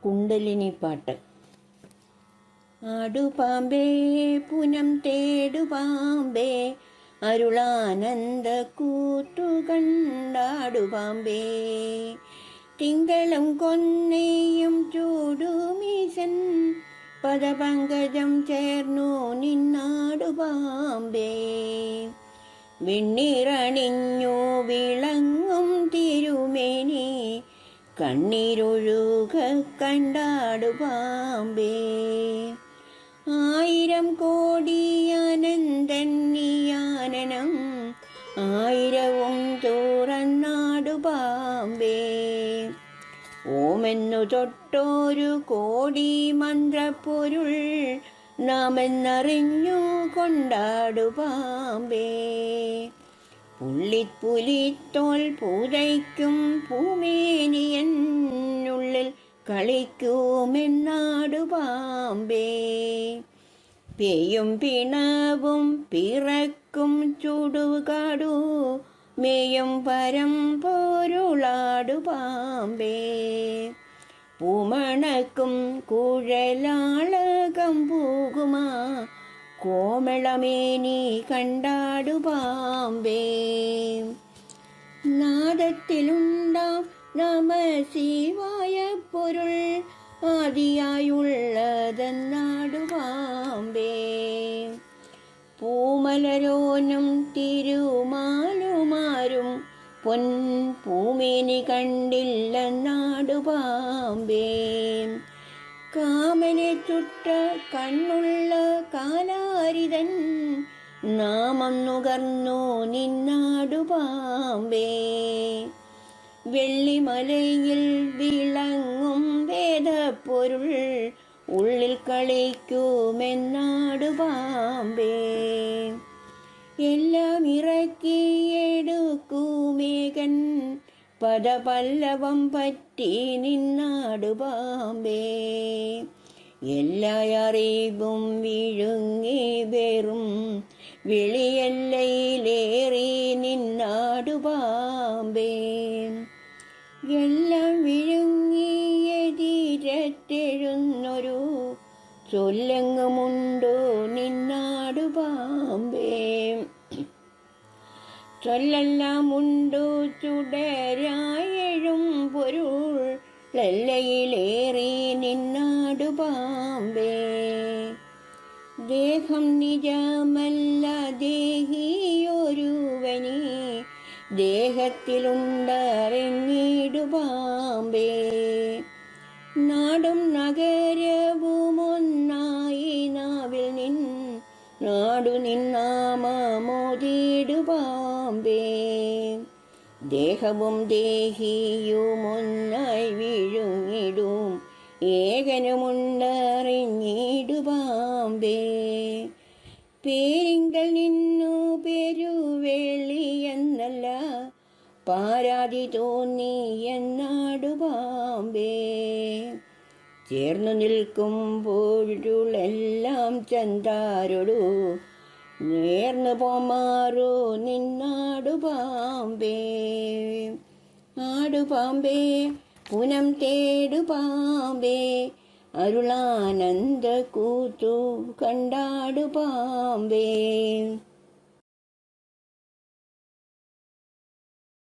കുണ്ടലിനിപ്പാട്ട്. ആടുപാമ്പേ പുനം തേടുപാമ്പേ അരുളാനന്ദ കൂത്തുകണ്ടാടുപാമ്പേ, തിങ്കളും കൊന്നയും ചൂടുമീശൻ പദപങ്കജം ചേർന്നു നിന്നാടുപാമ്പേ, വെണ്ണീറണിഞ്ഞു വിളങ്ങും തിരുമേനി കണ്ണീരൊഴുക കണ്ടാടുപാമ്പേ, ആയിരം കോടി അനന്തന്യാനനം ആയിരവും തുറന്നാടുപാമ്പേ, ഓമെന്നു തൊട്ടൊരു കോടി മന്ത്രപ്പൊരുൾ നാമെന്നറിഞ്ഞു കൊണ്ടാടുപാമ്പേ, പുള്ളിപ്പുലിത്തോൽ പൂതയ്ക്കും പൂമേനിയനുള്ളിൽ കളിക്കുമെന്നാടുപാമ്പേ, പേയും പിണവും പിറക്കും ചുടുകാടു മേയും പരം പോരുളാടുപാമ്പേ, പൂമണക്കും കുഴലാളകം പൂകുമാ കോമളമേനി കണ്ടാടുപാമ്പേ, നാദത്തിലുണ്ടാം നമഃശിവായ പൊരുൾ ആദിയായുള്ളതെന്നാടുപാമ്പേ, പൂമലരോനും തിരുമാലുമാരും പൊൻ പൂമേനി കണ്ടില്ലെന്നാടുപാമ്പേ, കാമനെ ചുട്ട കണ്ണുള്ള കാലാരിതൻ നാമം നുകർന്നു നിന്നാടുപാമ്പേ, വെള്ളിമലയിൽ വിളങ്ങും വേദപ്പൊരുൾ ഉള്ളിൽ കളിക്കുമെന്നാടുപാമ്പേ, എല്ലാം ഇറക്കിയെടുക്കുമേകൻ പദപല്ലവം പറ്റി നിന്നാടുപാമ്പേ, എല്ലാ അറിവും വിഴുങ്ങി വെറും വിളിയെല്ലയിലേറി നിന്നാടുപാമ്പേ, എല്ലാം വിഴുങ്ങിയെതിരത്തെഴുന്നൊരു ചൊല്ലെങ്ങുമുണ്ടോ നിന്നാടുപാമ്പേ, ചൊല്ലെല്ലാമുണ്ടു ചുടരായെഴും പൊരുൾ എല്ലയിലേറി നിന്നാടുപാമ്പേ, ദേഹം നിജമല്ല ദേഹിയൊരുവനി ദേഹത്തിലുണ്ടറിഞ്ഞിടുപാമ്പേ, നാടും നഗരവുമൊന്നായി നാവിൽ നിൻ നാടു നിന്നാമോദിടുപാമ്പേ, ദേഹവും ദേഹിയുമൊന്നായി വിഴുങ്ങിടും ഏകനുമുണ്ടറിഞ്ഞിടുപാമ്പേ, പേരിങ്കൽ നിന്നു പെരുവെളിയെന്നല്ല പാരാതി തോന്നി എന്നാടുപാമ്പേ, ചേർന്നു നിൽക്കുമ്പോഴുളെല്ലാം ചന്താരൊടു നേർന്നു പോമാറു നിന്നാടുപാമ്പേ, ആടുപാമ്പേ പുനം തേടുപാമ്പേ അരുളാനന്ദ കൂത്തു കണ്ടാടുപാമ്പേ.